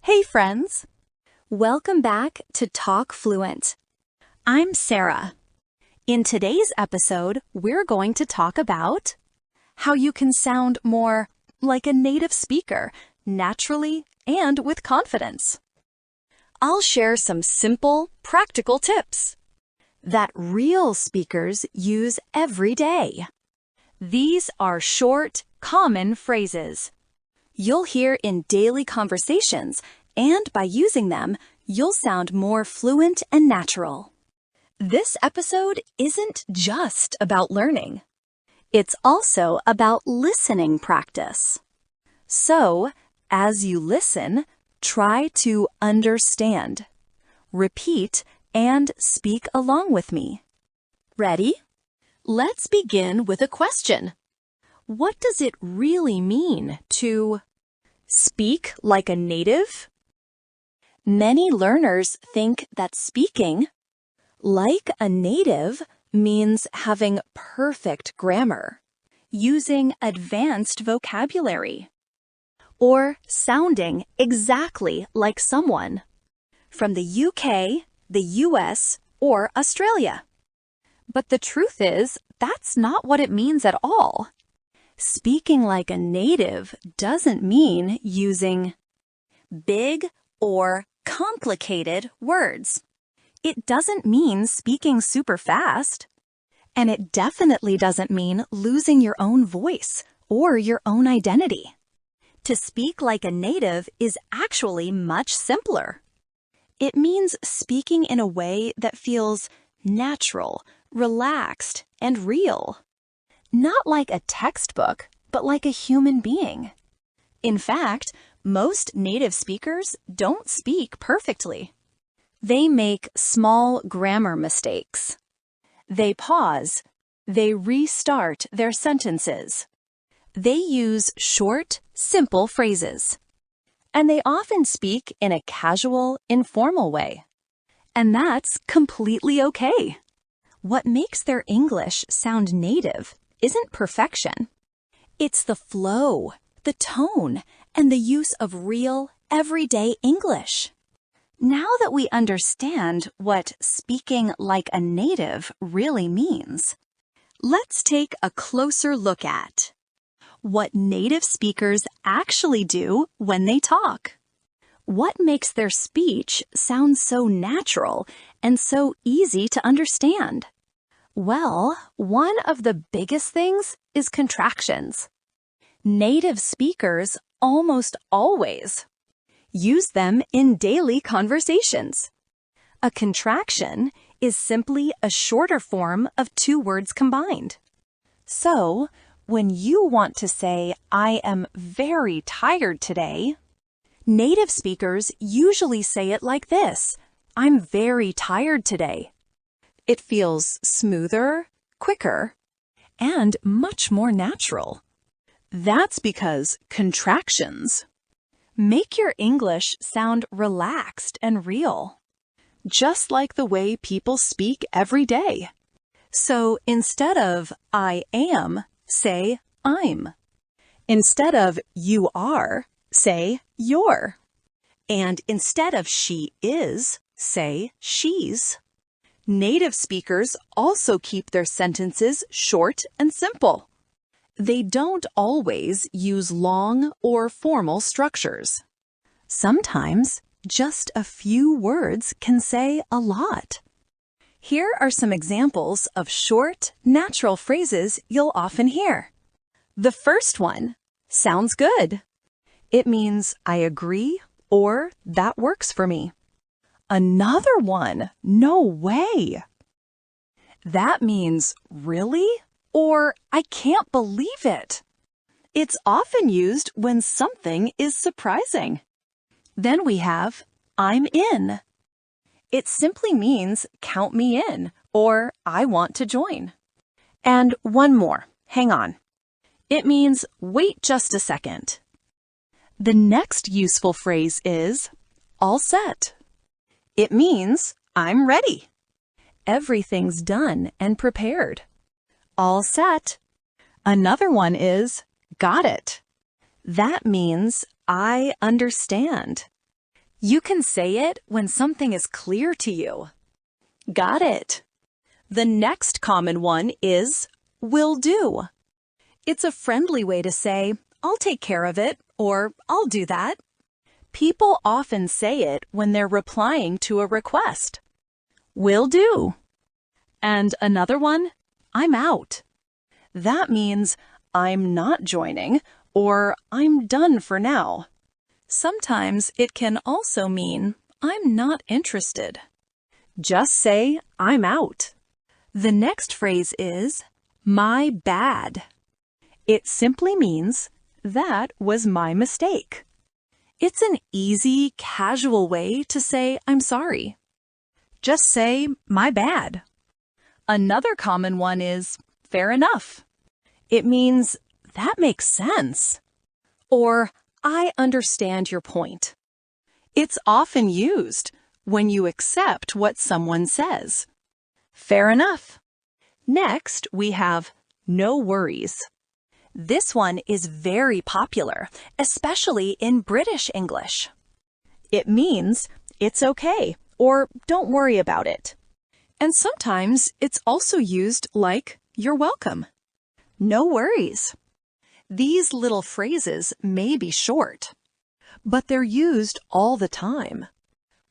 Hey friends! Welcome back to Talk Fluent. I'm Sara. In today's episode, we're going to talk about how you can sound more like a native speaker, naturally and with confidence. I'll share some simple, practical tips that real speakers use every day. These are short, common phrases you'll hear in daily conversations, and by using them, you'll sound more fluent and natural. This episode isn't just about learning. It's also about listening practice. So, as you listen, try to understand, repeat, and speak along with me. Ready? Let's begin with a question. What does it really mean to speak like a native? Many learners think that speaking like a native means having perfect grammar, using advanced vocabulary, or sounding exactly like someone from the UK, the US, or Australia. But the truth is, that's not what it means at all. Speaking like a native doesn't mean using big or complicated words. It doesn't mean speaking super fast. And it definitely doesn't mean losing your own voice or your own identity. To speak like a native is actually much simpler. It means speaking in a way that feels natural, relaxed, and real. Not like a textbook, but like a human being. In fact, most native speakers don't speak perfectly. They make small grammar mistakes. They pause. They restart their sentences. They use short, simple phrases. And they often speak in a casual, informal way. And that's completely okay. What makes their English sound native isn't perfection. It's the flow, the tone, and the use of real, everyday English. Now that we understand what speaking like a native really means, let's take a closer look at what native speakers actually do when they talk. What makes their speech sound so natural and so easy to understand? Well, one of the biggest things is contractions. Native speakers almost always use them in daily conversations. A contraction is simply a shorter form of two words combined. So, when you want to say, "I am very tired today," native speakers usually say it like this: "I'm very tired today." It feels smoother, quicker, and much more natural. That's because contractions make your English sound relaxed and real, just like the way people speak every day. So instead of "I am," say "I'm." Instead of "you are," say "you're." And instead of "she is," say "she's." Native speakers also keep their sentences short and simple. They don't always use long or formal structures. Sometimes, just a few words can say a lot. Here are some examples of short, natural phrases you'll often hear. The first one, "sounds good." It means "I agree" or "that works for me." Another one, "no way." That means "really?" or "I can't believe it." It's often used when something is surprising. Then we have "I'm in." It simply means "count me in" or "I want to join." And one more, hang on. It means "wait just a second." The next useful phrase is "all set." It means "I'm ready." Everything's done and prepared. All set. Another one is "got it." That means "I understand." You can say it when something is clear to you. Got it. The next common one is will do. It's a friendly way to say, I'll take care of it, or I'll do that. People often say it when they're replying to a request. Will do. And another one, I'm out. That means I'm not joining, or I'm done for now. Sometimes it can also mean I'm not interested. Just say I'm out. The next phrase is my bad. It simply means that was my mistake. It's an easy, casual way to say I'm sorry. Just say my bad. Another common one is fair enough. It means that makes sense. Or I understand your point. It's often used when you accept what someone says. Fair enough. Next, we have no worries. This one is very popular, especially in British English. It means it's okay or don't worry about it. And sometimes it's also used like you're welcome. No worries. These little phrases may be short, but they're used all the time.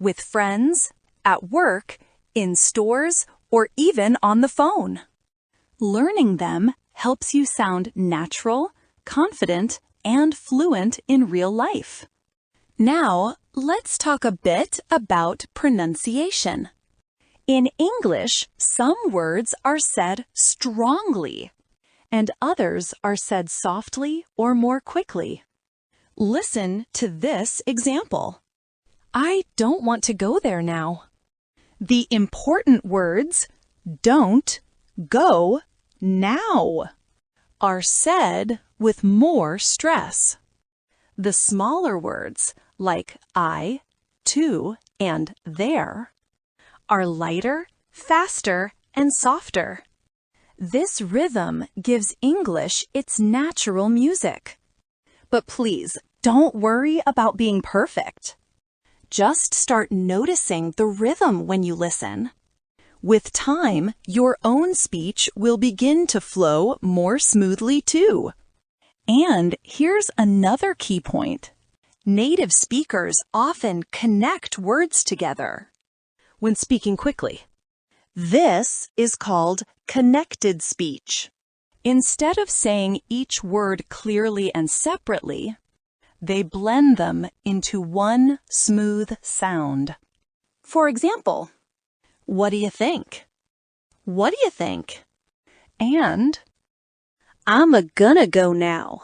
With friends, at work, in stores, or even on the phone. Learning them helps you sound natural, confident, and fluent in real life. Now, let's talk a bit about pronunciation. In English, some words are said strongly, and others are said softly or more quickly. Listen to this example. I don't want to go there now. The important words don't, go, now are said with more stress. The smaller words like I, to, and there are lighter, faster, and softer. This rhythm gives English its natural music. But please, don't worry about being perfect. Just start noticing the rhythm when you listen. With time, your own speech will begin to flow more smoothly too. And here's another key point. Native speakers often connect words together when speaking quickly. This is called connected speech. Instead of saying each word clearly and separately, they blend them into one smooth sound. For example, what do you think? What do you think? And I'm gonna go now.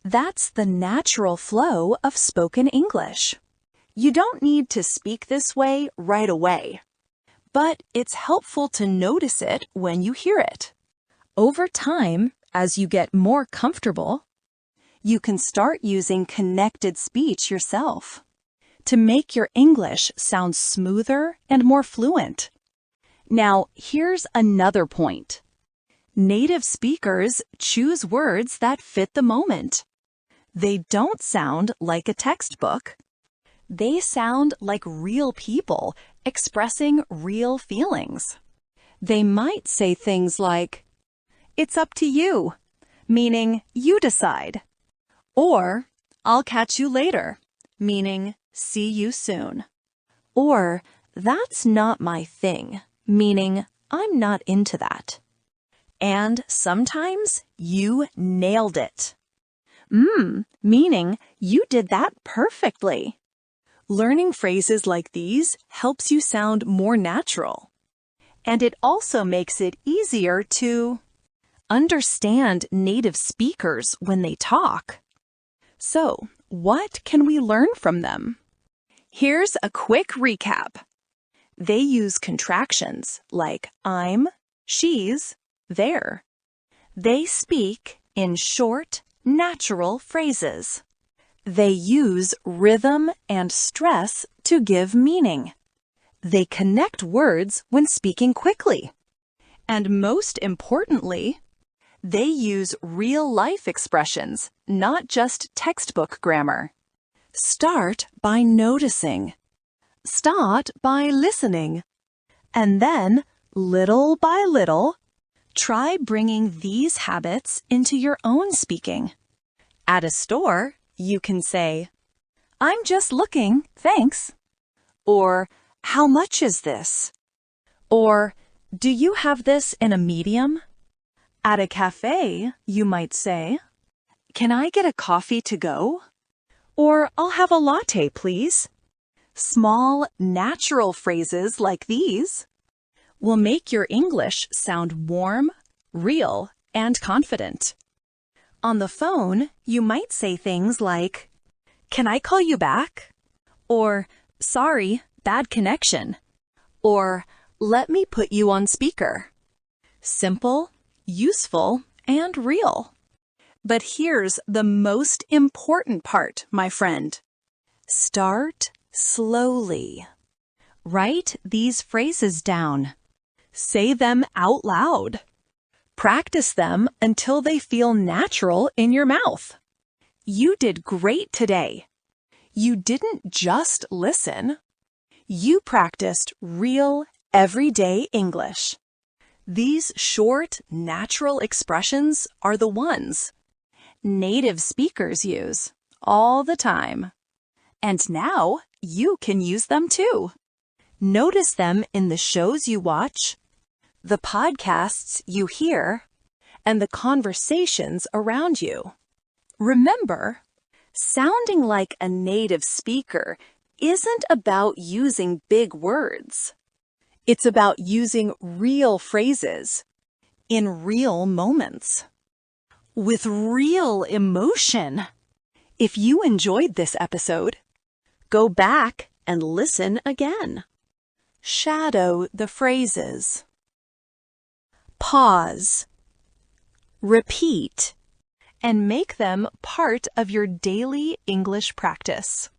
That's the natural flow of spoken English. You don't need to speak this way right away, but it's helpful to notice it when you hear it. Over time, as you get more comfortable, you can start using connected speech yourself to make your English sound smoother and more fluent. Now, here's another point. Native speakers choose words that fit the moment. They don't sound like a textbook. They sound like real people expressing real feelings. They might say things like, "It's up to you," meaning you decide. Or, "I'll catch you later," meaning see you soon. Or, "That's not my thing," meaning I'm not into that. And sometimes you nailed it. Meaning you did that perfectly. Learning phrases like these helps you sound more natural. And it also makes it easier to understand native speakers when they talk. So, what can we learn from them? Here's a quick recap. They use contractions like I'm, she's, there. They speak in short, natural phrases. They use rhythm and stress to give meaning. They connect words when speaking quickly. And most importantly, they use real-life expressions, not just textbook grammar. Start by noticing. Start by listening. And then, little by little, try bringing these habits into your own speaking. At a store, you can say, "I'm just looking, thanks." Or, "How much is this?" Or, "Do you have this in a medium?" At a cafe, you might say, "Can I get a coffee to go?" Or, "I'll have a latte, please." Small, natural phrases like these will make your English sound warm, real, and confident. On the phone, you might say things like, "Can I call you back?" Or, "Sorry, bad connection." Or, "Let me put you on speaker." Simple, useful, and real. But here's the most important part, my friend. Start slowly. Write these phrases down. Say them out loud. Practice them until they feel natural in your mouth. You did great today. You didn't just listen. You practiced real, everyday English. These short, natural expressions are the ones native speakers use all the time. And now you can use them too. Notice them in the shows you watch, the podcasts you hear, and the conversations around you. Remember, sounding like a native speaker isn't about using big words. It's about using real phrases in real moments with real emotion. If you enjoyed this episode, go back and listen again. Shadow the phrases. Pause. Repeat. And make them part of your daily English practice.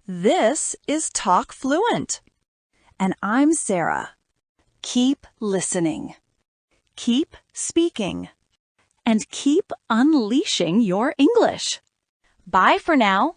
This is Talk Fluent. And I'm Sara. Keep listening. Keep speaking. And keep unleashing your English. Bye for now.